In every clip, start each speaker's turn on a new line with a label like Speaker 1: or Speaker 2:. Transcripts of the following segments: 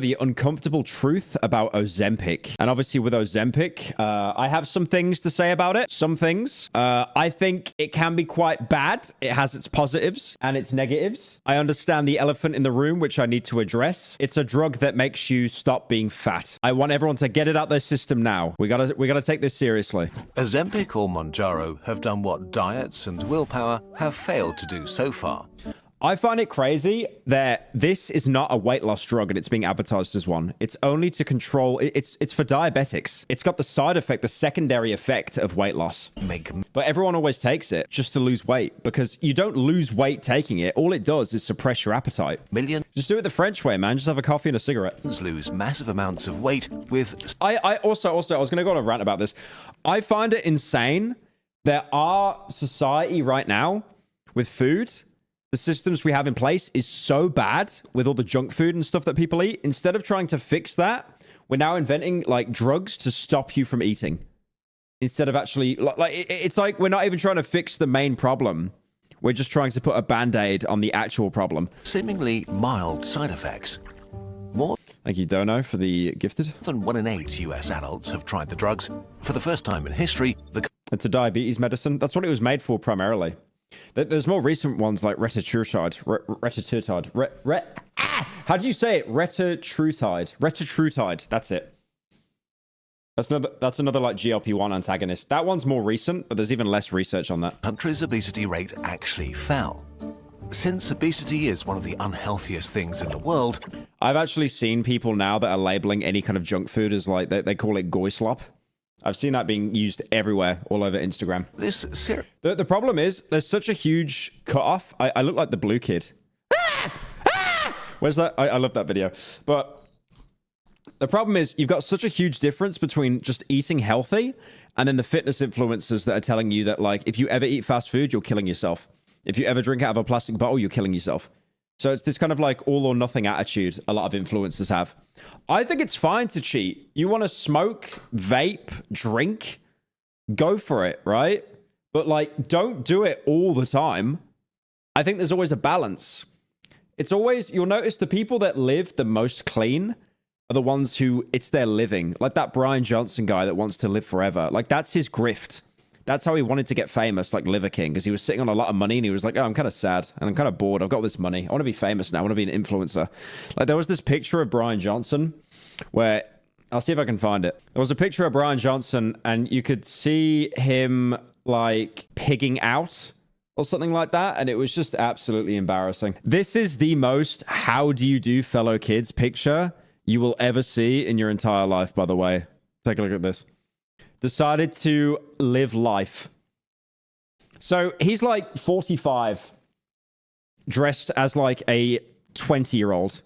Speaker 1: The uncomfortable truth about Ozempic. And obviously with Ozempic, I have some things to say about it. Some things. I think it can be quite bad. It has its positives and its negatives. I understand the elephant in the room, which I need to address. It's a drug that makes you stop being fat. I want everyone to get it out their system now. We gotta take this seriously.
Speaker 2: Ozempic or Mounjaro have done what diets and willpower have failed to do so far.
Speaker 1: I find it crazy that this is not a weight loss drug and it's being advertised as one. It's only to control, it's for diabetics. It's got the side effect, the secondary effect of weight loss. But everyone always takes it just to lose weight because you don't lose weight taking it. All it does is suppress your appetite. Just do it the French way, man. Just have a coffee and a cigarette.
Speaker 2: Lose massive amounts of weight with...
Speaker 1: I also, I was going to go on a rant about this. I find it insane that our society right now with food... the systems we have in place is so bad with all the junk food and stuff that people eat. Instead of trying to fix that, we're now inventing like drugs to stop you from eating. Instead of actually, like it's like we're not even trying to fix the main problem. We're just trying to put a band-aid on the actual problem.
Speaker 2: Seemingly mild side effects. More
Speaker 1: Thank you, Dono, for the gifted.
Speaker 2: than 1 in 8 US adults have tried the drugs. For the first time in history,
Speaker 1: It's a diabetes medicine. That's what it was made for primarily. There's more recent ones like retatrutide. How do you say it? Retatrutide. That's it. That's another like GLP-1 antagonist. That one's more recent, but there's even less research on that.
Speaker 2: country's obesity rate actually fell. Since obesity is one of the unhealthiest things in the world,
Speaker 1: I've actually seen people now that are labeling any kind of junk food as like, they call it goy slop. I've seen that being used everywhere, all over Instagram.
Speaker 2: this
Speaker 1: The problem is, there's such a huge cutoff. I look like the blue kid. Where's that? I love that video. But the problem is, you've got such a huge difference between just eating healthy and then the fitness influencers that are telling you that, like, if you ever eat fast food, you're killing yourself. If you ever drink out of a plastic bottle, you're killing yourself. So it's this kind of like all or nothing attitude a lot of influencers have. I think it's fine to cheat. You want to smoke, vape, drink, go for it, right? But like, don't do it all the time. I think there's always a balance. It's always, you'll notice the people that live the most clean are the ones who it's their living. Like that Brian Johnson guy that wants to live forever. Like that's his grift. That's how he wanted to get famous, like Liver King, because he was sitting on a lot of money and he was like, oh, I'm kind of sad and I'm kind of bored. I've got all this money. I want to be famous now. I want to be an influencer. Like there was this picture of Brian Johnson where, I'll see if I can find it. There was a picture of Brian Johnson and you could see him like pigging out or something like that. And it was just absolutely embarrassing. This is the most how do you do fellow kids picture you will ever see in your entire life, by the way. Take a look at this. Decided to live life. So he's like 45, dressed as like a 20-year-old.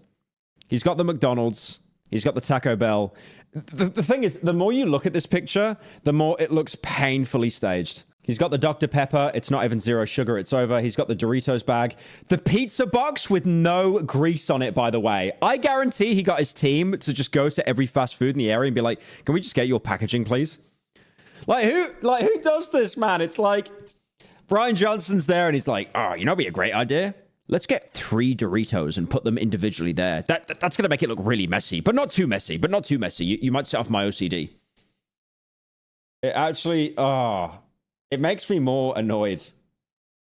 Speaker 1: He's got the McDonald's. He's got the Taco Bell. The thing is, the more you look at this picture, the more it looks painfully staged. He's got the Dr. Pepper. It's not even zero sugar. It's over. He's got the Doritos bag. The pizza box with no grease on it, by the way. I guarantee he got his team to just go to every fast food in the area and be like, can we just get your packaging, please? Like who does this, man? It's like Brian Johnson's there and he's like, oh, you know, it'd be a great idea. Let's get 3 Doritos and put them individually there. That's going to make it look really messy, but not too messy, You might set off my OCD. It actually, it makes me more annoyed.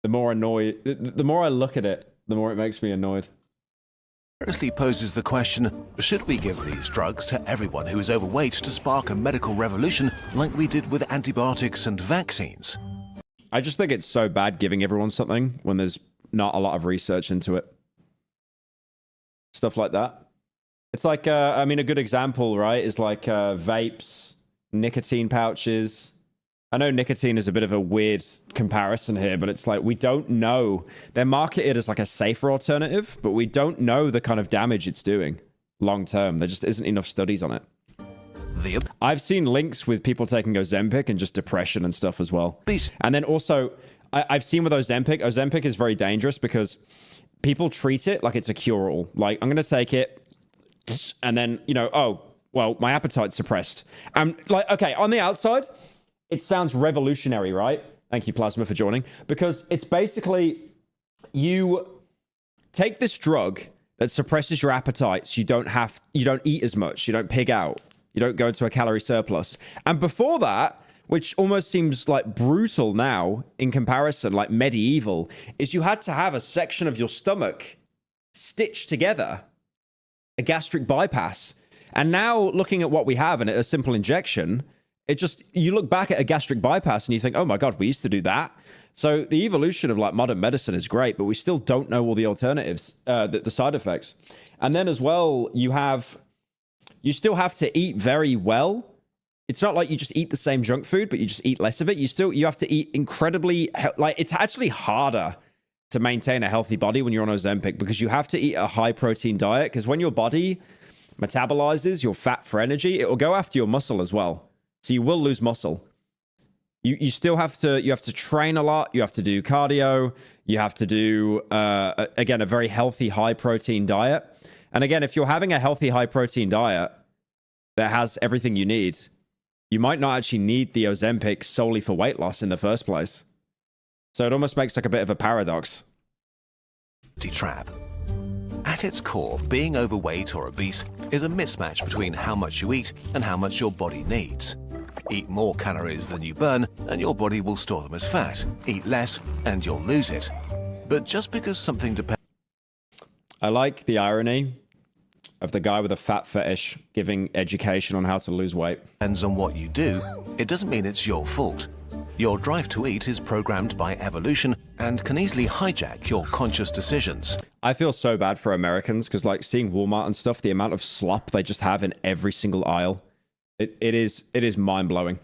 Speaker 1: The more I look at it, the more it makes me annoyed.
Speaker 2: seriously poses the question, should we give these drugs to everyone who is overweight to spark a medical revolution like we did with antibiotics and vaccines?
Speaker 1: I just think it's so bad giving everyone something when there's not a lot of research into it. Stuff like that. It's like, I mean, a good example, right, is like vapes, nicotine pouches. I know nicotine is a bit of a weird comparison here, but it's like we don't know. They're marketed as like a safer alternative, but we don't know the kind of damage it's doing long term. There just isn't enough studies on it. I've seen links with people taking Ozempic and just depression and stuff as well. And then also, I've seen with Ozempic is very dangerous because people treat it like it's a cure-all. Like, I'm going to take it, and then, you know, oh, well, my appetite's suppressed. Like, okay, on the outside, it sounds revolutionary, right? Thank you, Plasma, for joining. Because it's basically, you take this drug that suppresses your appetite, so you don't eat as much, you don't pig out, you don't go into a calorie surplus. And before that, which almost seems like brutal now in comparison, like medieval, is you had to have a section of your stomach stitched together, a gastric bypass. And now looking at what we have and a simple injection, you look back at a gastric bypass and you think, oh my God, we used to do that. So the evolution of like modern medicine is great, but we still don't know all the alternatives, the side effects. And then as well, you still have to eat very well. It's not like you just eat the same junk food, but you just eat less of it. You have to eat incredibly, like it's actually harder to maintain a healthy body when you're on Ozempic, because you have to eat a high protein diet, because when your body metabolizes your fat for energy, it will go after your muscle as well. So you will lose muscle. You still have to train a lot. You have to do cardio. You have to do, again, a very healthy high protein diet. And again, if you're having a healthy high protein diet that has everything you need, you might not actually need the Ozempic solely for weight loss in the first place. So it almost makes like a bit of a paradox.
Speaker 2: Trap. At its core, being overweight or obese is a mismatch between how much you eat and how much your body needs. Eat more calories than you burn, and your body will store them as fat. Eat less, and you'll lose it. But just because something depends...
Speaker 1: I like the irony of the guy with a fat fetish giving education on how to lose weight.
Speaker 2: Depends on what you do, it doesn't mean it's your fault. Your drive to eat is programmed by evolution and can easily hijack your conscious decisions.
Speaker 1: I feel so bad for Americans, because like seeing Walmart and stuff, the amount of slop they just have in every single aisle, it is mind-blowing.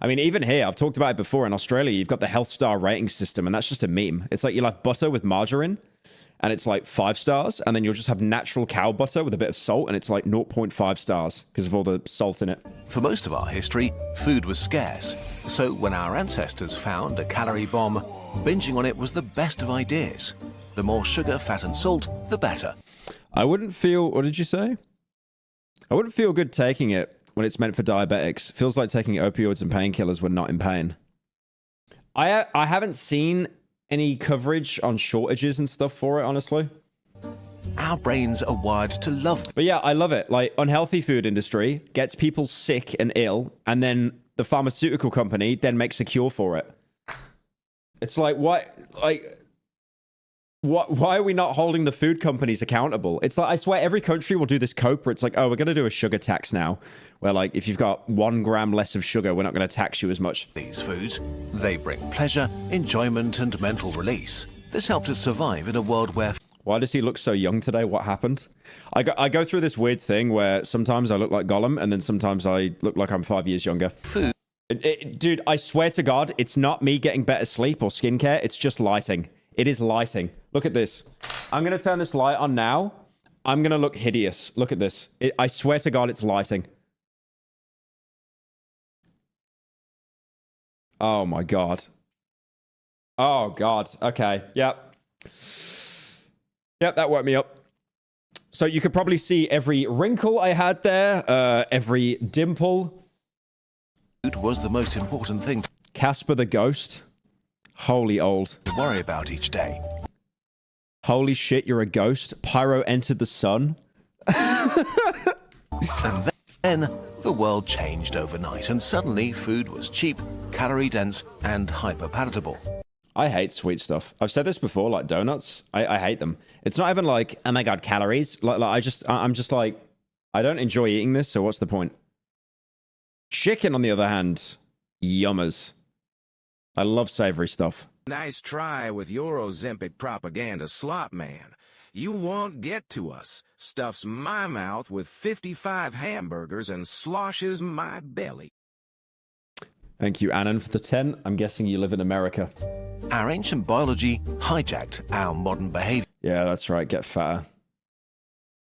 Speaker 1: I mean, even here, I've talked about it before, in Australia, you've got the health star rating system, and that's just a meme. It's like you'll have butter with margarine, and it's like 5 stars, and then you'll just have natural cow butter with a bit of salt, and it's like 0.5 stars because of all the salt in it.
Speaker 2: For most of our history, food was scarce. So when our ancestors found a calorie bomb, binging on it was the best of ideas. The more sugar, fat, and salt, the better.
Speaker 1: I wouldn't feel... What did you say? I wouldn't feel good taking it when it's meant for diabetics. It feels like taking opioids and painkillers when not in pain. I haven't seen any coverage on shortages and stuff for it, honestly.
Speaker 2: Our brains are wired to love...
Speaker 1: But yeah, I love it. Like, unhealthy food industry gets people sick and ill, and then the pharmaceutical company then makes a cure for it. It's like, what? Like... Why are we not holding the food companies accountable? It's like, I swear every country will do this cope where it's like, oh, we're going to do a sugar tax now. Where like, if you've got 1 gram less of sugar, we're not going to tax you as much.
Speaker 2: These foods, they bring pleasure, enjoyment, and mental release. This helped us survive in a world where...
Speaker 1: Why does he look so young today? What happened? I go through this weird thing where sometimes I look like Gollum, and then sometimes I look like I'm 5 years younger.
Speaker 2: Food.
Speaker 1: Dude, I swear to God, it's not me getting better sleep or skincare. It's just lighting. It is lighting. Look at this. I'm going to turn this light on now. I'm going to look hideous. Look at this. I swear to God, it's lighting. Oh, my God. Oh, God. Okay. Yep. Yep, that woke me up. So you could probably see every wrinkle I had there, every dimple.
Speaker 2: Food was the most important thing
Speaker 1: Casper the Ghost. Holy old.
Speaker 2: to worry about each day.
Speaker 1: Holy shit, you're a ghost. Pyro entered the sun.
Speaker 2: And then the world changed overnight, and suddenly food was cheap, calorie-dense, and hyper-palatable.
Speaker 1: I hate sweet stuff. I've said this before, like donuts. I hate them. It's not even like, oh my God, calories. I'm just like, I don't enjoy eating this, so what's the point? Chicken, on the other hand, yummers. I love savory stuff.
Speaker 3: Nice try with your Ozempic propaganda, slop man. You won't get to us. Stuffs my mouth with 55 hamburgers and sloshes my belly.
Speaker 1: Thank you, Annan, for the 10. I'm guessing you live in America.
Speaker 2: Our ancient biology hijacked our modern behavior.
Speaker 1: Yeah, that's right. Get fatter.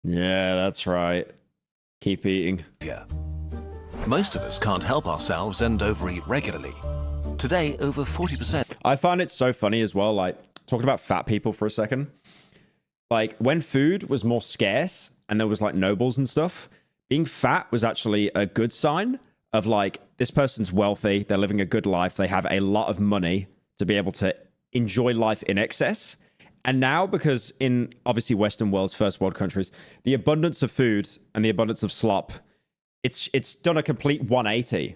Speaker 1: Yeah, that's right. Keep eating.
Speaker 2: Most of us can't help ourselves and overeat regularly. Today, over 40%.
Speaker 1: I find it so funny as well, like, talking about fat people for a second. Like, when food was more scarce and there was, like, nobles and stuff, being fat was actually a good sign of, like, this person's wealthy, they're living a good life, they have a lot of money to be able to enjoy life in excess. And now, because in obviously Western world's first world countries, the abundance of food and the abundance of slop, it's done a complete 180.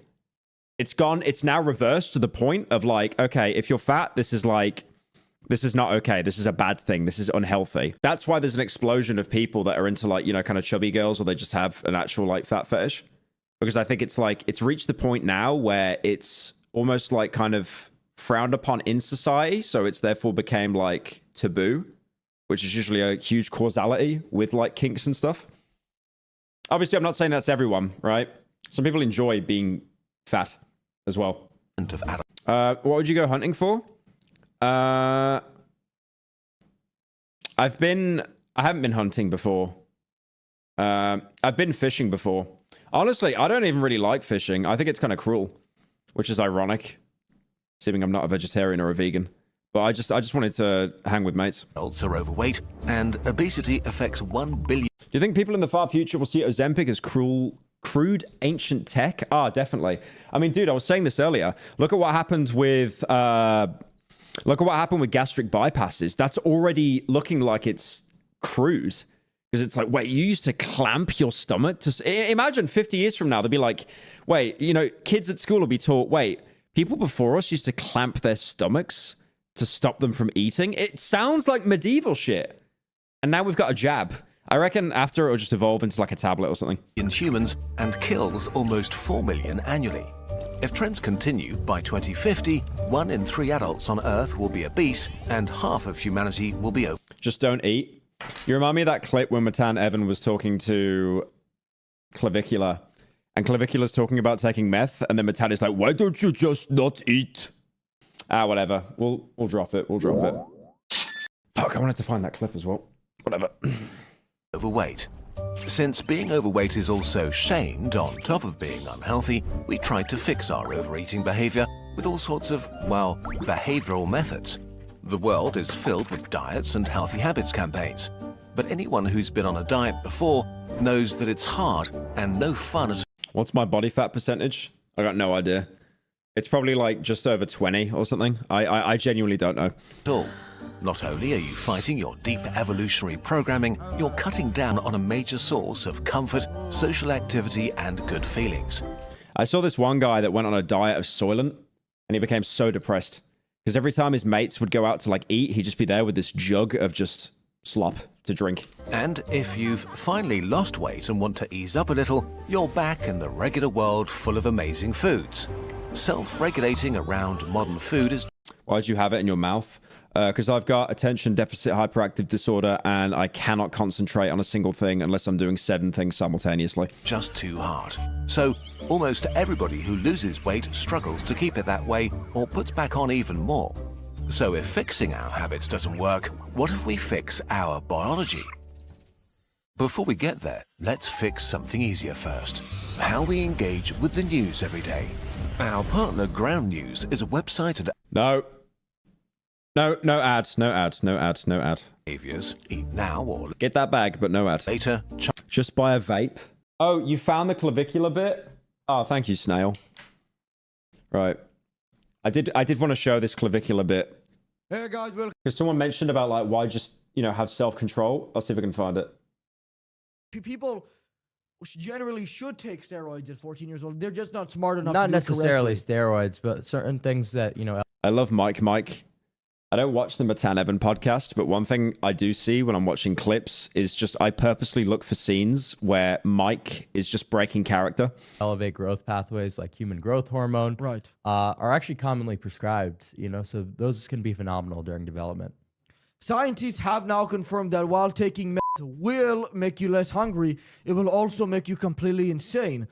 Speaker 1: It's now reversed to the point of like, okay, if you're fat, this is not okay. This is a bad thing. This is unhealthy. That's why there's an explosion of people that are into like, you know, kind of chubby girls, or they just have an actual like fat fetish. Because I think it's like, it's reached the point now where it's almost like kind of frowned upon in society. So it's therefore became like taboo, which is usually a huge causality with like kinks and stuff. Obviously, I'm not saying that's everyone, right? Some people enjoy being fat as well. What would you go hunting for? I haven't been hunting before. I've been fishing before. Honestly, I don't even really like fishing. I think it's kind of cruel, which is ironic, assuming I'm not a vegetarian or a vegan. But I just wanted to hang with mates.
Speaker 2: Adults are overweight, and obesity affects 1 billion.
Speaker 1: Do you think people in the far future will see Ozempic as crude ancient tech? Ah, definitely. I mean, dude, I was saying this earlier. Look at what happened with gastric bypasses. That's already looking like it's crude. Because it's like, wait, you used to clamp your stomach to... Imagine 50 years from now, they'll be like, wait, you know, kids at school will be taught, wait, people before us used to clamp their stomachs to stop them from eating? It sounds like medieval shit. And now we've got a jab. I reckon after it'll just evolve into like a tablet or something.
Speaker 2: In humans and kills almost 4 million annually. If trends continue, by 2050, 1 in 3 adults on Earth will be obese, and half of humanity will be obese.
Speaker 1: Just don't eat. You remind me of that clip when Matan Evan was talking to Clavicular, and Clavicula's talking about taking meth, and then Matan is like, why don't you just not eat? Ah, whatever. We'll drop it. We'll drop it. Fuck, I wanted to find that clip as well. Whatever.
Speaker 2: Overweight. Since being overweight is also shamed on top of being unhealthy, we tried to fix our overeating behavior with all sorts of, well, behavioral methods. The world is filled with diets and healthy habits campaigns. But anyone who's been on a diet before knows that it's hard and no fun at all.
Speaker 1: What's my body fat percentage? I got no idea. It's probably like just over 20 or something. I genuinely don't know.
Speaker 2: Not only are you fighting your deep evolutionary programming, you're cutting down on a major source of comfort, social activity, and good feelings.
Speaker 1: I saw this one guy that went on a diet of Soylent, and he became so depressed. Because every time his mates would go out to like eat, he'd just be there with this jug of just slop to drink.
Speaker 2: And if you've finally lost weight and want to ease up a little, you're back in the regular world full of amazing foods. Self-regulating around modern food is...
Speaker 1: Why'd you have it in your mouth? Because I've got attention deficit hyperactive disorder, and I cannot concentrate on a single thing unless I'm doing 7 things simultaneously.
Speaker 2: Just too hard. So almost everybody who loses weight struggles to keep it that way or puts back on even more. So if fixing our habits doesn't work, what if we fix our biology? Before we get there, let's fix something easier first. How we engage with the news every day. Our partner Ground News is a website and...
Speaker 1: No ad.
Speaker 2: Behaviors, eat now or
Speaker 1: Get that bag, but no ad.
Speaker 2: later.
Speaker 1: Just buy a vape. Oh, you found the clavicular bit? Oh, thank you, Snail. Right. I did want to show this clavicular bit.
Speaker 4: Hey guys, welcome.
Speaker 1: Because someone mentioned about like why just, you know, have self-control. I'll see if I can find it.
Speaker 4: People generally should take steroids at 14 years old. They're just not smart enough.
Speaker 5: Not
Speaker 4: to
Speaker 5: necessarily steroids, but certain things that, you know.
Speaker 1: I love Mike. I don't watch the Matan Evan podcast, but one thing I do see when I'm watching clips is just I purposely look for scenes where Mike is just breaking character.
Speaker 5: Elevate growth pathways like human growth hormone,
Speaker 4: Right.
Speaker 5: are actually commonly prescribed, you know, so those can be phenomenal during development.
Speaker 4: Scientists have now confirmed that while taking meth will make you less hungry, it will also make you completely insane.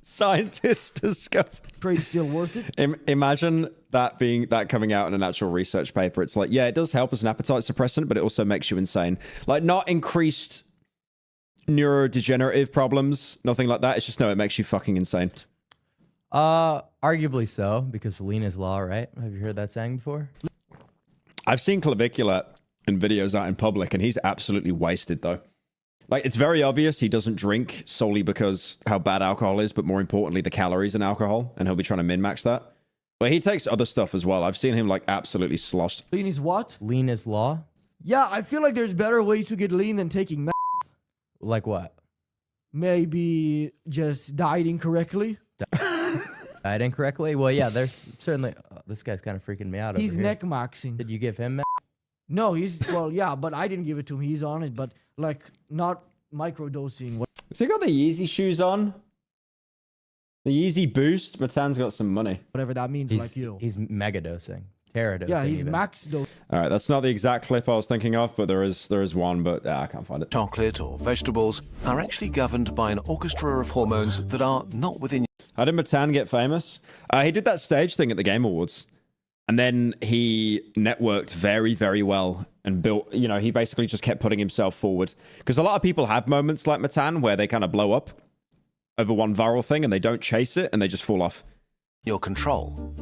Speaker 1: Scientists discover.
Speaker 4: Trade still worth it?
Speaker 1: Imagine that coming out in an actual research paper. It's like, yeah, it does help as an appetite suppressant, but it also makes you insane. Like, not increased neurodegenerative problems, nothing like that. It's just, no, it makes you fucking insane.
Speaker 5: Arguably so, because lean is law, right? Have you heard that saying before?
Speaker 1: I've seen Clavicular in videos out in public, and he's absolutely wasted, though. Like, it's very obvious he doesn't drink solely because how bad alcohol is, but more importantly, the calories in alcohol, and he'll be trying to min-max that. But he takes other stuff as well. I've seen him like absolutely sloshed.
Speaker 4: Lean is what?
Speaker 5: Lean is law?
Speaker 4: Yeah, I feel like there's better ways to get lean than taking meth.
Speaker 5: Like what?
Speaker 4: Maybe just dieting correctly.
Speaker 5: Dieting correctly? Well, yeah, there's certainly... this guy's kind of freaking me out
Speaker 4: He's
Speaker 5: over here.
Speaker 4: neck maxing.
Speaker 5: Did you give him meth?
Speaker 4: No, well, yeah, but I didn't give it to him. He's on it, but like not microdosing.
Speaker 1: Has he got the Yeezy shoes on? The Yeezy Boost? Matan's got some money.
Speaker 4: Whatever that means, like you.
Speaker 5: He's mega dosing. Terra dosing.
Speaker 4: Yeah, he's
Speaker 5: even.
Speaker 4: max dose.
Speaker 1: All right, that's not the exact clip I was thinking of, but there is one, but I can't find it.
Speaker 2: Chocolate or vegetables are actually governed by an orchestra of hormones that are not within.
Speaker 1: How did Matan get famous? He did that stage thing at the Game Awards. And then he networked very, very well and built, you know, he basically just kept putting himself forward. Because a lot of people have moments like Matan where they kind of blow up over one viral thing and they don't chase it and they just fall off.
Speaker 2: Your control.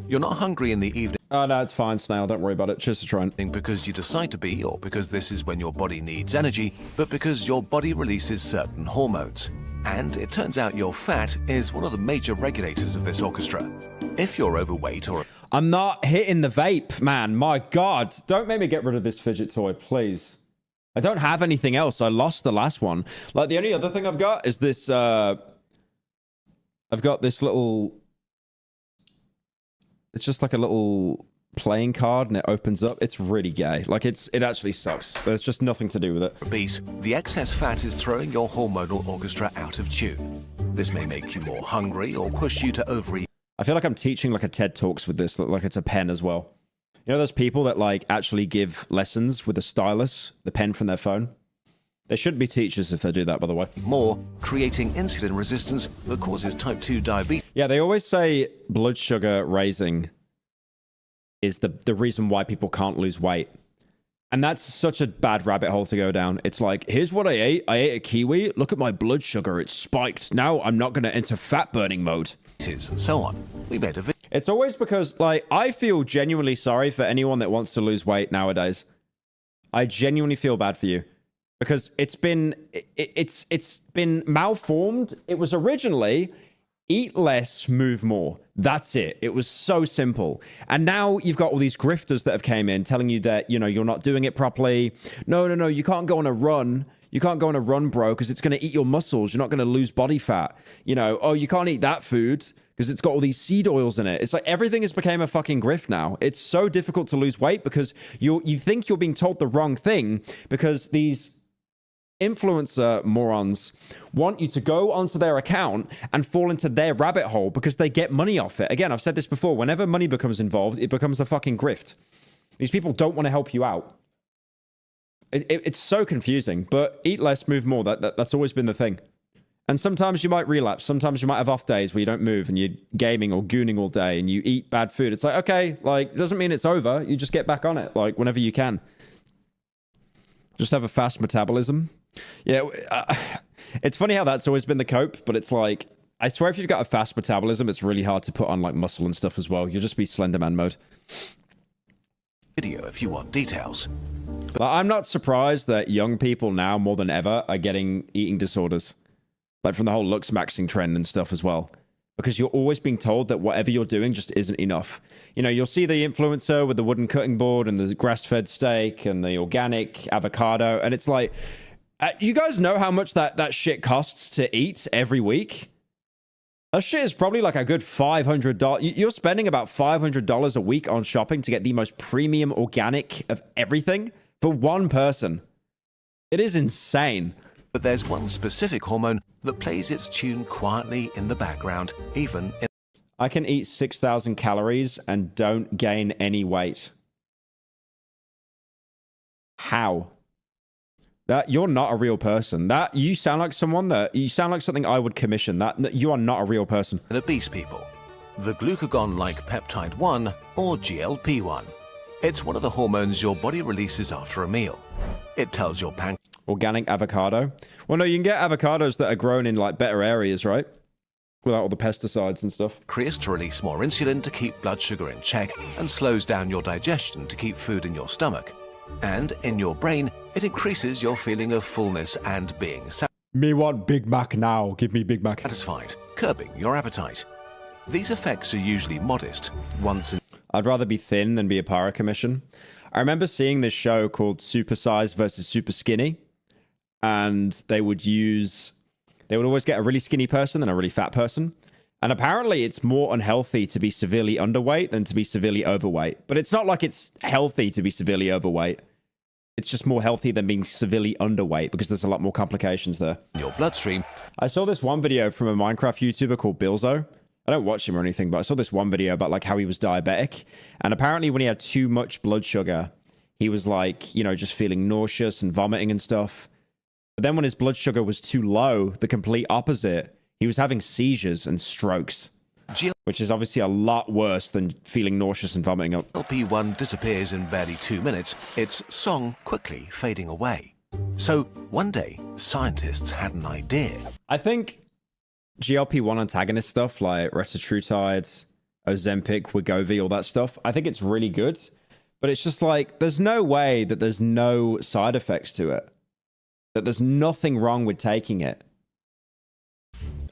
Speaker 2: You're not hungry in the evening
Speaker 1: Oh, no, it's fine, Snail. Don't worry about it. Cheers for trying.
Speaker 2: because you decide to be or because this is when your body needs energy, but because your body releases certain hormones. And it turns out your fat is one of the major regulators of this orchestra. If you're overweight or...
Speaker 1: I'm not hitting the vape, man. My God. Don't make me get rid of this fidget toy, please. I don't have anything else. I lost the last one. Like, the only other thing I've got is this, I've got this little... It's just like a little playing card and it opens up. It's really gay. Like, it actually sucks. There's just nothing to do with it.
Speaker 2: obese, the excess fat is throwing your hormonal orchestra out of tune. This may make you more hungry or push you to overeat.
Speaker 1: I feel like I'm teaching like a TED Talks with this, like it's a pen as well. You know those people that like actually give lessons with a stylus, the pen from their phone? They shouldn't be teachers if they do that, by the way.
Speaker 2: More, creating insulin resistance that causes type 2 diabetes.
Speaker 1: Yeah, they always say blood sugar raising is the reason why people can't lose weight. And that's such a bad rabbit hole to go down. It's like, here's what I ate. I ate a kiwi. Look at my blood sugar. It's spiked. Now I'm not going to enter fat burning mode.
Speaker 2: And so on. We made a video.
Speaker 1: It's always because, like, I feel genuinely sorry for anyone that wants to lose weight nowadays. I genuinely feel bad for you. Because it's been malformed. It was originally eat less, move more. That's it. It was so simple. And now you've got all these grifters that have came in telling you that, you know, you're not doing it properly. No, you can't go on a run. You can't go on a run, bro, because it's going to eat your muscles. You're not going to lose body fat. You know, oh, you can't eat that food because it's got all these seed oils in it. It's like everything has become a fucking grift now. It's so difficult to lose weight because you think you're being told the wrong thing because these influencer morons want you to go onto their account and fall into their rabbit hole because they get money off it. Again, I've said this before. Whenever money becomes involved, it becomes a fucking grift. These people don't want to help you out. It's so confusing, but eat less, move more. That's always been the thing. And sometimes you might relapse. Sometimes you might have off days where you don't move and you're gaming or gooning all day and you eat bad food. It's like, okay, like, it doesn't mean it's over. You just get back on it, like, whenever you can. Just have a fast metabolism. Yeah, it's funny how that's always been the cope, but it's like, I swear if you've got a fast metabolism, it's really hard to put on, like, muscle and stuff as well. You'll just be Slenderman mode.
Speaker 2: Video if you want details.
Speaker 1: But I'm not surprised that young people now, more than ever, are getting eating disorders. Like from the whole looks maxing trend and stuff as well. Because you're always being told that whatever you're doing just isn't enough. You know, you'll see the influencer with the wooden cutting board and the grass-fed steak and the organic avocado. And it's like, you guys know how much that shit costs to eat every week? That shit is probably like a good $500. You're spending about $500 a week on shopping to get the most premium organic of everything for one person. It is insane.
Speaker 2: But there's one specific hormone that plays its tune quietly in the background, even in...
Speaker 1: I can eat 6,000 calories and don't gain any weight. How? That you're not a real person. That you sound like someone that you sound like something I would commission. That you are not a real person.
Speaker 2: obese people. The glucagon-like peptide 1 or GLP-1. It's one of the hormones your body releases after a meal. It tells your pancreas...
Speaker 1: Organic avocado. Well, no, you can get avocados that are grown in like better areas, right? Without all the pesticides and stuff.
Speaker 2: to release more insulin to keep blood sugar in check and slows down your digestion to keep food in your stomach. And in your brain, it increases your feeling of fullness and being
Speaker 1: Me want Big Mac now. Give me Big Mac.
Speaker 2: satisfied, curbing your appetite. These effects are usually modest, once in
Speaker 1: I'd rather be thin than be a pyro commission. I remember seeing this show called Super Size versus Super Skinny, and they would always get a really skinny person and a really fat person. And apparently it's more unhealthy to be severely underweight than to be severely overweight. But it's not like it's healthy to be severely overweight. It's just more healthy than being severely underweight because there's a lot more complications there.
Speaker 2: your bloodstream.
Speaker 1: I saw this one video from a Minecraft YouTuber called Bilzo. I don't watch him or anything, but I saw this one video about like how he was diabetic. And apparently when he had too much blood sugar, he was like, you know, just feeling nauseous and vomiting and stuff. But then when his blood sugar was too low, the complete opposite, he was having seizures and strokes, which is obviously a lot worse than feeling nauseous and vomiting up.
Speaker 2: GLP-1 disappears in barely 2 minutes, its song quickly fading away. So one day, scientists had an idea.
Speaker 1: I think GLP-1 antagonist stuff like retatrutide, Ozempic, Wegovy, all that stuff, I think it's really good. But it's just like, there's no way that there's no side effects to it. That there's nothing wrong with taking it.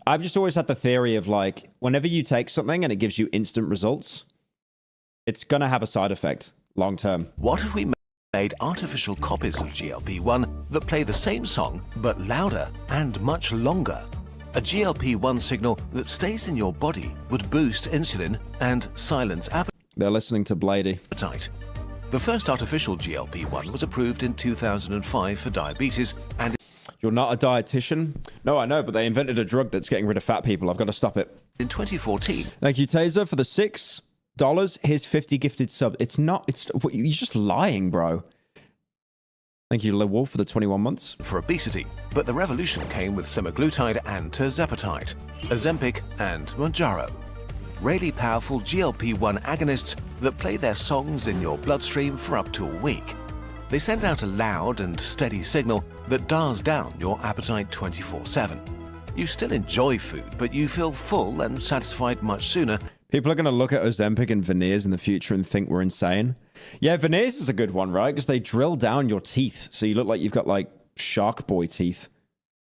Speaker 1: I've just always had the theory of like, whenever you take something and it gives you instant results, it's going to have a side effect long term.
Speaker 2: What if we made artificial copies of GLP-1 that play the same song but louder and much longer? A GLP-1 signal that stays in your body would boost insulin and silence
Speaker 1: They're listening to Blady.
Speaker 2: appetite. The first artificial GLP-1 was approved in 2005 for diabetes and
Speaker 1: You're not a dietitian? No, I know, but they invented a drug that's getting rid of fat people. I've got to stop it.
Speaker 2: in 2014
Speaker 1: Thank you, Taser, for the $6. Here's 50 gifted subs. You're just lying, bro. Thank you, LeWolf, for the 21 months.
Speaker 2: for obesity, but the revolution came with semaglutide and tirzepatide, Ozempic and Mounjaro. Really powerful GLP-1 agonists that play their songs in your bloodstream for up to a week. They send out a loud and steady signal that dials down your appetite 24/7. You still enjoy food, but you feel full and satisfied much sooner.
Speaker 1: People are going to look at Ozempic and veneers in the future and think we're insane. Yeah, veneers is a good one, right? Because they drill down your teeth. So you look like you've got like Shark Boy teeth.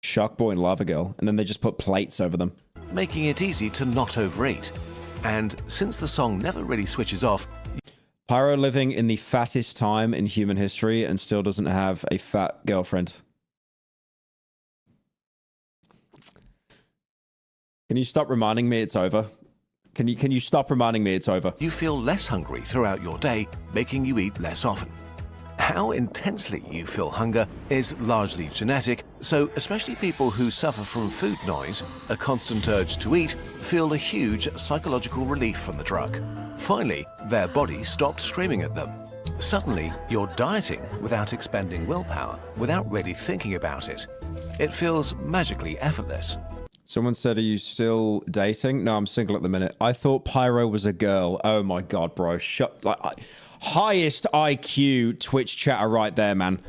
Speaker 1: Shark Boy and Lava Girl. And then they just put plates over them.
Speaker 2: Making it easy to not overeat. And since the song never really switches off,
Speaker 1: Pyro living in the fattest time in human history and still doesn't have a fat girlfriend. Can you stop reminding me it's over? Can you stop reminding me it's over?
Speaker 2: you feel less hungry throughout your day, making you eat less often. How intensely you feel hunger is largely genetic, so especially people who suffer from food noise, a constant urge to eat, feel a huge psychological relief from the drug. Finally, their body stopped screaming at them. Suddenly, you're dieting without expending willpower, without really thinking about it. It feels magically effortless.
Speaker 1: Someone said, are you still dating? No, I'm single at the minute. I thought Pyro was a girl. Oh my God, bro. Highest IQ Twitch chatter right there, man.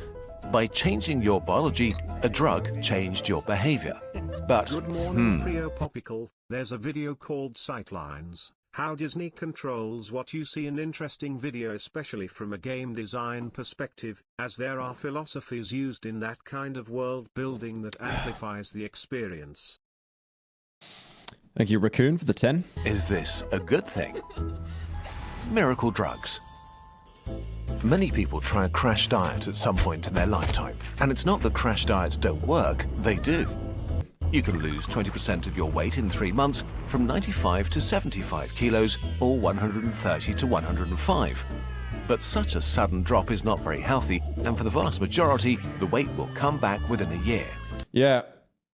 Speaker 2: By changing your biology, a drug changed your behavior. But,
Speaker 6: Good morning, Pyrocynical. There's a video called Sightlines. How Disney controls what you see. An interesting video, especially from a game design perspective, as there are philosophies used in that kind of world building that amplifies the experience.
Speaker 1: Thank you, Raccoon, for the 10.
Speaker 2: is this a good thing? Miracle drugs. Many people try a crash diet at some point in their lifetime, and it's not that crash diets don't work, they do. You can lose 20% of your weight in 3 months, from 95 to 75 kilos, or 130 to 105. But such a sudden drop is not very healthy, and for the vast majority, the weight will come back within a year.
Speaker 1: Yeah,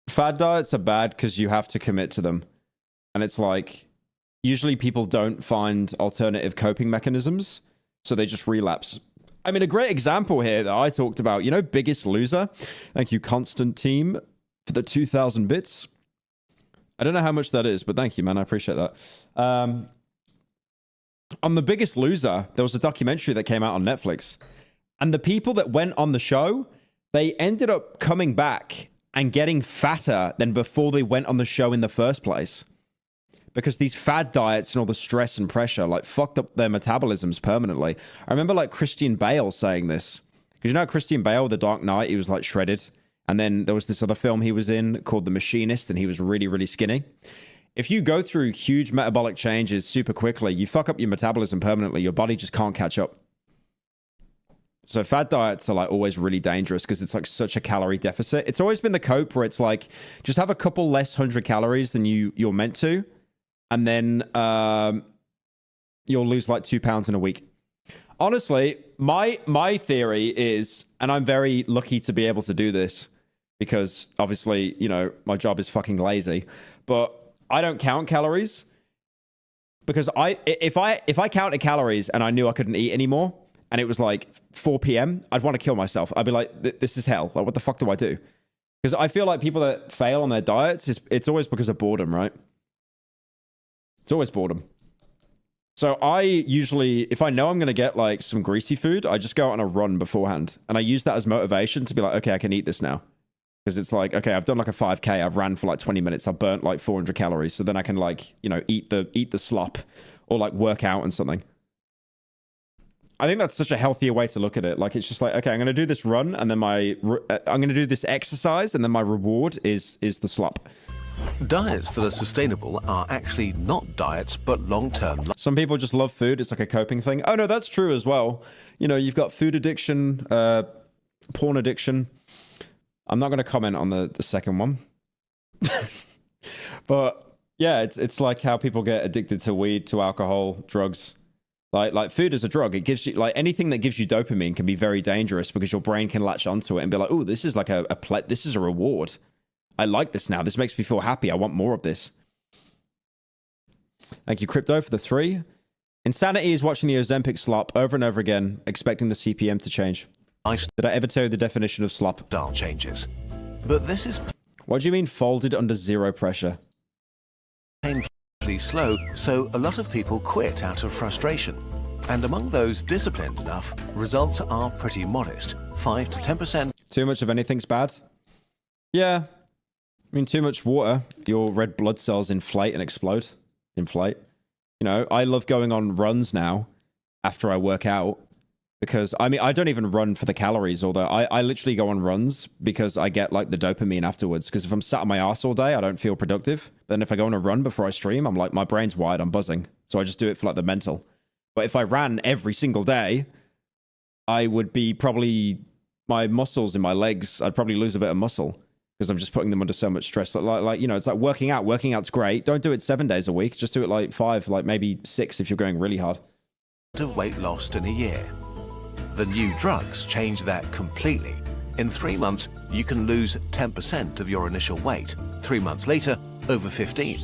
Speaker 1: fad diets are bad because you have to commit to them. And it's like, usually people don't find alternative coping mechanisms, so they just relapse. I mean, a great example here that I talked about, you know, Biggest Loser? Thank you, Constantine, for the 2,000 bits. I don't know how much that is, but thank you, man. I appreciate that. On The Biggest Loser, there was a documentary that came out on Netflix. And the people that went on the show, they ended up coming back and getting fatter than before they went on the show in the first place. Because these fad diets and all the stress and pressure, like, fucked up their metabolisms permanently. I remember, like, Christian Bale saying this. Because you know Christian Bale, The Dark Knight, he was, like, shredded. And then there was this other film he was in called The Machinist, and he was really, really skinny. if you go through huge metabolic changes super quickly, you fuck up your metabolism permanently. Your body just can't catch up. So fad diets are like always really dangerous because it's like such a calorie deficit. It's always been the cope where it's like, just have a couple less 100 calories than you're meant to. And then you'll lose like 2 pounds in a week. Honestly, my theory is, and I'm very lucky to be able to do this because obviously, you know, my job is fucking lazy, but I don't count calories because if I counted calories and I knew I couldn't eat anymore and it was like 4 p.m., I'd want to kill myself. I'd be like, this is hell. Like, what the fuck do I do? Because I feel like people that fail on their diets, it's always because of boredom, right? It's always boredom. So I usually, if I know I'm going to get like some greasy food, I just go out on a run beforehand. And I use that as motivation to be like, okay, I can eat this now. Because it's like, okay, I've done like a 5K. I've ran for like 20 minutes. I've burnt like 400 calories. So then I can like, you know, eat the slop or like work out and something. I think that's such a healthier way to look at it. Like, it's just like, okay, I'm going to do this run and then I'm going to do this exercise and then my reward is the slop.
Speaker 2: Diets that are sustainable are actually not diets, but long-term.
Speaker 1: Some people just love food. It's like a coping thing. Oh, no, that's true as well. You know, you've got food addiction, porn addiction. I'm not going to comment on the second one. But yeah, it's like how people get addicted to weed, to alcohol, drugs. Like food is a drug. It gives you, like, anything that gives you dopamine can be very dangerous because your brain can latch onto it and be like, oh, this is like this is a reward. I like this now. This makes me feel happy. I want more of this. Thank you, Crypto, for the 3. Insanity is watching the Ozempic slop over and over again, expecting the CPM to change. Did I ever tell you the definition of slop?
Speaker 2: Style changes. But this is
Speaker 1: What do you mean folded under zero pressure?
Speaker 2: painfully slow, so a lot of people quit out of frustration. And among those disciplined enough, results are pretty modest. 5 to 10%.
Speaker 1: Too much of anything's bad? Yeah. I mean, too much water, your red blood cells inflate and explode. Inflate. You know, I love going on runs now after I work out because, I mean, I don't even run for the calories, although I literally go on runs because I get, like, the dopamine afterwards. Because if I'm sat on my ass all day, I don't feel productive. But then if I go on a run before I stream, I'm like, my brain's wide, I'm buzzing. So I just do it for, like, the mental. But if I ran every single day, I would be probably, my muscles in my legs, I'd probably lose a bit of muscle. Because I'm just putting them under so much stress. Like, you know, it's like working out. Working out's great. Don't do it 7 days a week. Just do it like 5, like maybe 6 if you're going really hard.
Speaker 2: Of weight lost in a year. The new drugs change that completely. In 3 months, you can lose 10% of your initial weight. 3 months later, over 15.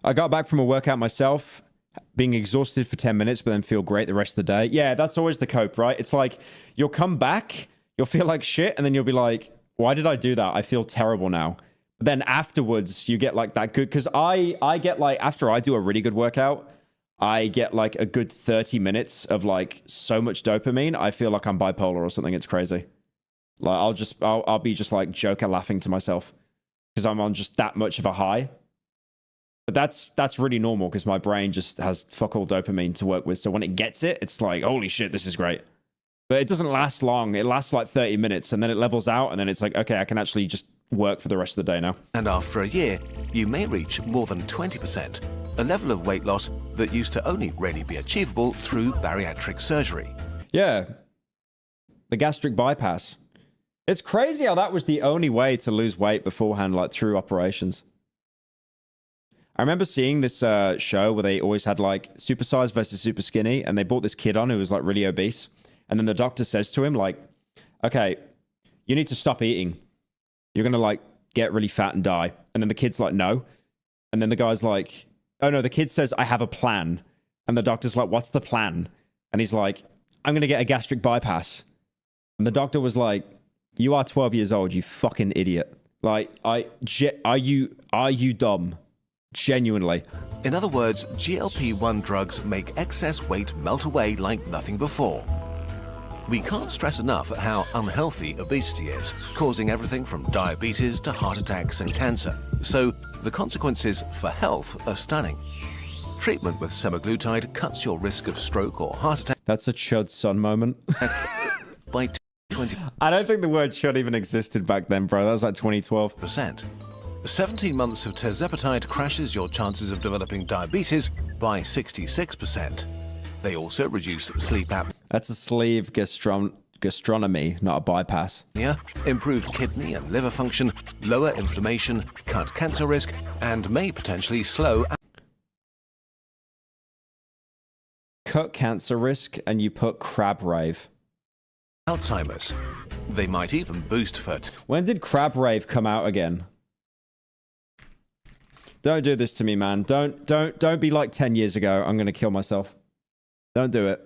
Speaker 1: I got back from a workout myself, being exhausted for 10 minutes, but then feel great the rest of the day. Yeah, that's always the cope, right? It's like you'll come back, you'll feel like shit, and then you'll be like, why did I do that? I feel terrible now. But then afterwards, you get like that good, because I get like, after I do a really good workout, I get like a good 30 minutes of like so much dopamine. I feel like I'm bipolar or something. It's crazy. Like I'll be just like joker laughing to myself because I'm on just that much of a high. But that's really normal because my brain just has fuck all dopamine to work with. So when it gets it, it's like, holy shit, this is great. But it doesn't last long. It lasts like 30 minutes and then it levels out and then it's like, okay, I can actually just work for the rest of the day now.
Speaker 2: And after a year, you may reach more than 20%, a level of weight loss that used to only really be achievable through bariatric surgery.
Speaker 1: Yeah. The gastric bypass. It's crazy how that was the only way to lose weight beforehand, like through operations. I remember seeing this show where they always had like super size versus super skinny and they brought this kid on who was like really obese. And then the doctor says to him, like, okay, you need to stop eating. You're going to, like, get really fat and die. And then the kid's like, no. And then the guy's like, oh, no, the kid says, I have a plan. And the doctor's like, what's the plan? And he's like, I'm going to get a gastric bypass. And the doctor was like, you are 12 years old, you fucking idiot. Like, are you dumb? Genuinely.
Speaker 2: In other words, GLP-1 drugs make excess weight melt away like nothing before. We can't stress enough at how unhealthy obesity is, causing everything from diabetes to heart attacks and cancer. So the consequences for health are stunning. Treatment with semaglutide cuts your risk of stroke or heart attack.
Speaker 1: That's a chud son moment.
Speaker 2: By 20%.
Speaker 1: I don't think the word chud even existed back then, bro. That was like 2012.
Speaker 2: 17 months of tirzepatide crashes your chances of developing diabetes by 66%. They also reduce sleep apnea,
Speaker 1: That's a sleeve gastronomy, not a bypass.
Speaker 2: improve kidney and liver function, lower inflammation, cut cancer risk, and may potentially slow
Speaker 1: Cut cancer risk, and you put crab rave.
Speaker 2: Alzheimer's. They might even boost fertility.
Speaker 1: When did crab rave come out again? Don't do this to me, man. Don't be like 10 years ago. I'm gonna kill myself. Don't do it.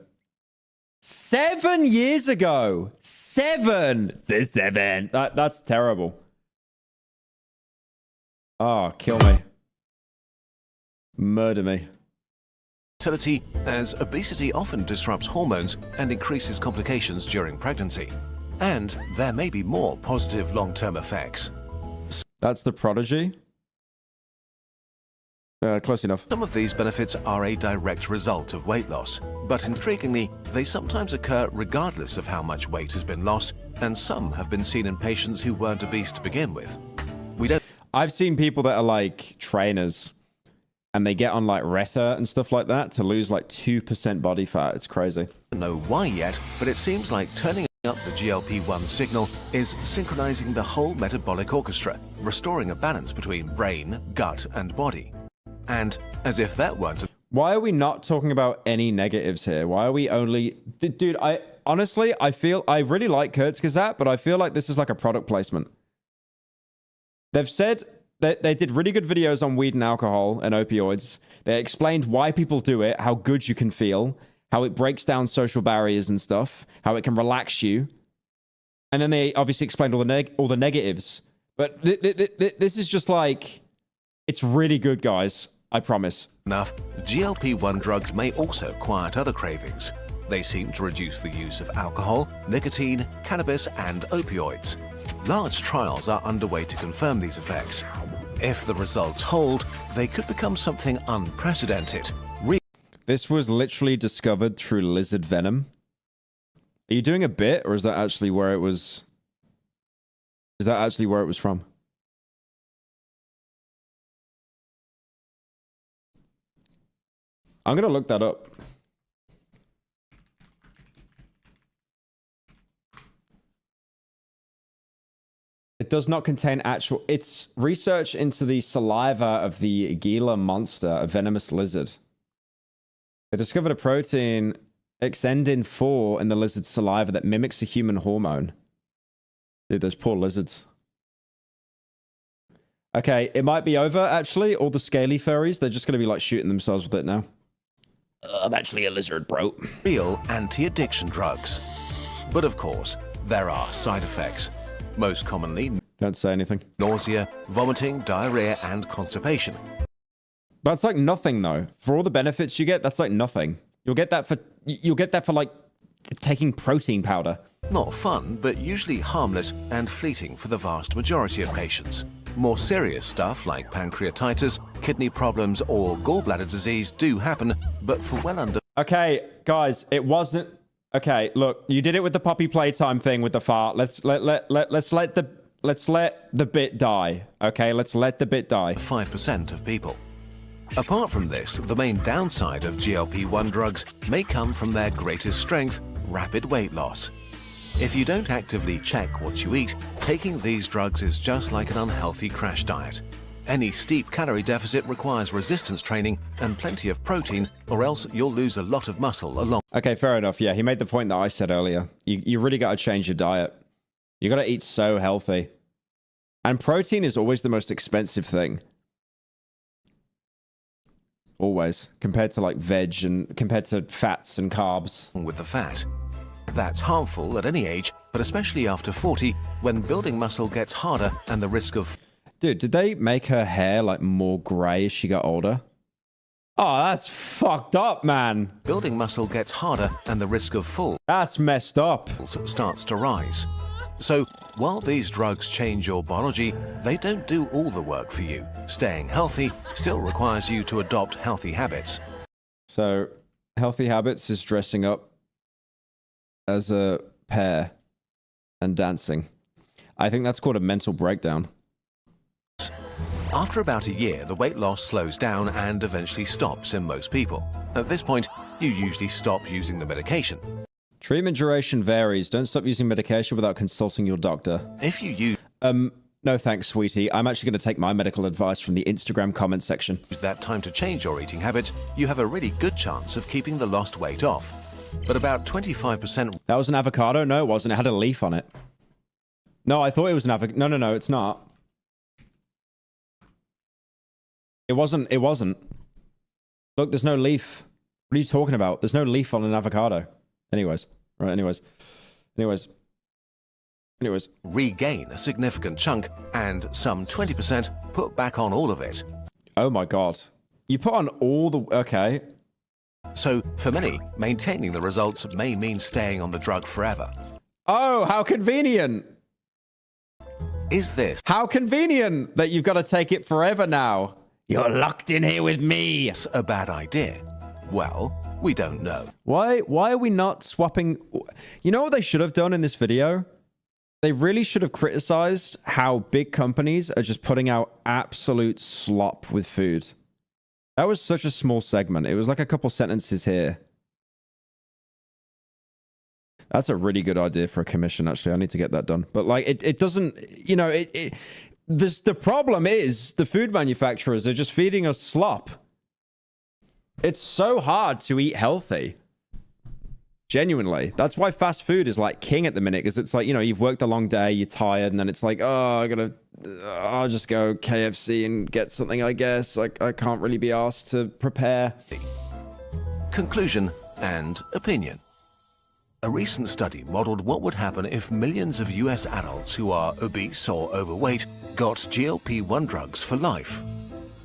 Speaker 1: 7 years ago. 7. That's terrible. Oh, kill me. Murder me.
Speaker 2: As obesity often disrupts hormones and increases complications during pregnancy. And there may be more positive long-term effects.
Speaker 1: That's the prodigy. Close enough.
Speaker 2: Some of these benefits are a direct result of weight loss, but intriguingly, they sometimes occur regardless of how much weight has been lost, and some have been seen in patients who weren't obese to begin with.
Speaker 1: I've seen people that are like trainers, and they get on like Retta and stuff like that to lose like 2% body fat. It's crazy.
Speaker 2: Don't know why yet, but it seems like turning up the GLP-1 signal is synchronizing the whole metabolic orchestra, restoring a balance between brain, gut, and body. And as if that weren't
Speaker 1: Why are we not talking about any negatives here? Why are we only... Dude, I honestly, I really like Kurzgesagt, but I feel like this is like a product placement. They've said that they did really good videos on weed and alcohol and opioids. They explained why people do it, how good you can feel, how it breaks down social barriers and stuff, how it can relax you. And then they obviously explained all the negatives. But this is just like... It's really good, guys. I promise.
Speaker 2: enough, GLP-1 drugs may also quiet other cravings. They seem to reduce the use of alcohol, nicotine, cannabis, and opioids. Large trials are underway to confirm these effects. If the results hold, they could become something unprecedented.
Speaker 1: This was literally discovered through lizard venom. Are you doing a bit, or is that actually where it was? Is that actually where it was from? I'm gonna look that up. It does not contain actual... It's research into the saliva of the Gila monster, a venomous lizard. They discovered a protein, Xendin-4, in the lizard's saliva that mimics a human hormone. Dude, those poor lizards. Okay, it might be over, actually. All the scaly furries, they're just going to be, like, shooting themselves with it now. I'm actually a lizard, bro.
Speaker 2: Real anti-addiction drugs. But of course, there are side effects. Most commonly,
Speaker 1: Don't say anything.
Speaker 2: nausea, vomiting, diarrhea, and constipation.
Speaker 1: That's like nothing, though. For all the benefits you get, that's like nothing. You'll get that for like taking protein powder.
Speaker 2: Not fun, but usually harmless and fleeting for the vast majority of patients. More serious stuff like pancreatitis, kidney problems, or gallbladder disease do happen, but for well under...
Speaker 1: Okay, guys, it wasn't... Okay, look, you did it with the puppy playtime thing with the fart. Let's let the bit die. Okay, let's let the bit die.
Speaker 2: 5% of people. Apart from this, the main downside of GLP-1 drugs may come from their greatest strength, rapid weight loss. If you don't actively check what you eat, taking these drugs is just like an unhealthy crash diet. Any steep calorie deficit requires resistance training and plenty of protein, or else you'll lose a lot of muscle along.
Speaker 1: Okay, fair enough. Yeah, he made the point that I said earlier. You really got to change your diet. You got to eat so healthy. And protein is always the most expensive thing. Always. Compared to like veg and compared to fats and carbs.
Speaker 2: With the fat. That's harmful at any age, but especially after 40, when building muscle gets harder and the risk of...
Speaker 1: Dude, did they make her hair like more grey as she got older? Oh, that's fucked up, man.
Speaker 2: Building muscle gets harder and the risk of falls
Speaker 1: That's messed up.
Speaker 2: starts to rise. So, while these drugs change your biology, they don't do all the work for you. Staying healthy still requires you to adopt healthy habits.
Speaker 1: So, healthy habits is dressing up as a pair and dancing. I think that's called a mental breakdown.
Speaker 2: After about a year, the weight loss slows down and eventually stops in most people. At this point, you usually stop using the medication.
Speaker 1: Treatment duration varies. Don't stop using medication without consulting your doctor.
Speaker 2: If you use
Speaker 1: No thanks, sweetie. I'm actually going to take my medical advice from the Instagram comment section.
Speaker 2: that time to change your eating habits, you have a really good chance of keeping the lost weight off. But about 25%.
Speaker 1: That was an avocado? No, it wasn't. It had a leaf on it. No, I thought it was an avocado. No, it's not. It wasn't. Look, there's no leaf. What are you talking about? There's no leaf on an avocado. Anyways.
Speaker 2: Regain a significant chunk, and some 20% put back on all of it.
Speaker 1: Oh my god. You put on all the... Okay.
Speaker 2: So, for many, maintaining the results may mean staying on the drug forever.
Speaker 1: Oh, how convenient.
Speaker 2: Is this
Speaker 1: How convenient that you've got to take it forever now. You're locked in here with me.
Speaker 2: a bad idea? Well, we don't know.
Speaker 1: Why are we not swapping? You know what they should have done in this video? They really should have criticized how big companies are just putting out absolute slop with food. That was such a small segment. It was like a couple sentences here. That's a really good idea for a commission, actually. I need to get that done. But like, it doesn't, you know, the problem is the food manufacturers are just feeding us slop. It's so hard to eat healthy. Genuinely. That's why fast food is like king at the minute, because it's like, you know, you've worked a long day, you're tired, and then it's like, oh, I'll just go KFC and get something, I guess. Like, I can't really be asked to prepare.
Speaker 2: Conclusion and opinion. A recent study modeled what would happen if millions of US adults who are obese or overweight got GLP-1 drugs for life.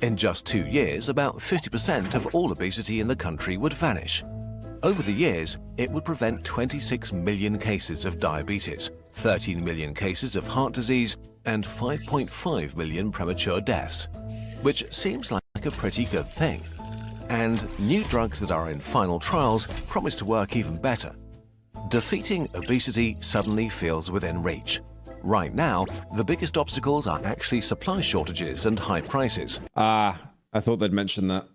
Speaker 2: In just 2 years, about 50% of all obesity in the country would vanish. Over the years, it would prevent 26 million cases of diabetes, 13 million cases of heart disease, and 5.5 million premature deaths, which seems like a pretty good thing. And new drugs that are in final trials promise to work even better. Defeating obesity suddenly feels within reach. Right now, the biggest obstacles are actually supply shortages and high prices.
Speaker 1: I thought they'd mention that.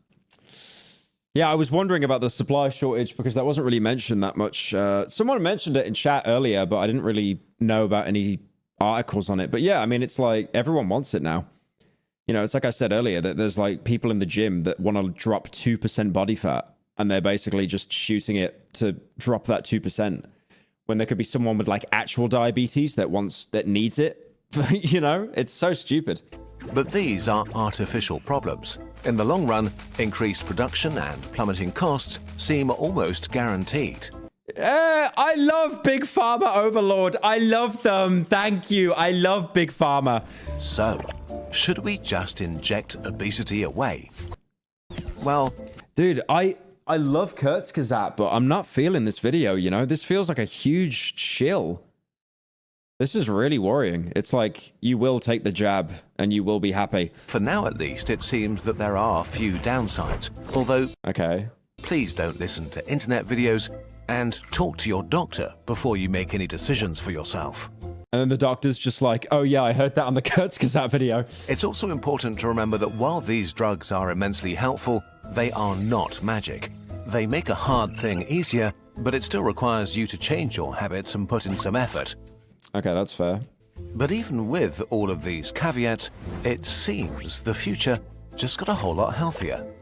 Speaker 1: Yeah, I was wondering about the supply shortage because that wasn't really mentioned that much. Someone mentioned it in chat earlier, but I didn't really know about any articles on it. But yeah, I mean, it's like everyone wants it now. You know, it's like I said earlier, that there's like people in the gym that want to drop 2% body fat, and they're basically just shooting it to drop that 2%. When there could be someone with like actual diabetes that needs it. You know, it's so stupid.
Speaker 2: But these are artificial problems. In the long run, increased production and plummeting costs seem almost guaranteed.
Speaker 1: I love Big Pharma Overlord. I love them. Thank you. I love Big Pharma.
Speaker 2: So, should we just inject obesity away? Well,
Speaker 1: dude, I love Kurzgesagt, but I'm not feeling this video, you know? This feels like a huge chill. This is really worrying. It's like, you will take the jab, and you will be happy.
Speaker 2: For now at least, it seems that there are few downsides. Although,
Speaker 1: okay,
Speaker 2: please don't listen to internet videos, and talk to your doctor before you make any decisions for yourself.
Speaker 1: And then the doctor's just like, oh yeah, I heard that on the Kurzgesagt video.
Speaker 2: It's also important to remember that while these drugs are immensely helpful, they are not magic. They make a hard thing easier, but it still requires you to change your habits and put in some effort.
Speaker 1: Okay, that's fair.
Speaker 2: But even with all of these caveats, it seems the future just got a whole lot healthier.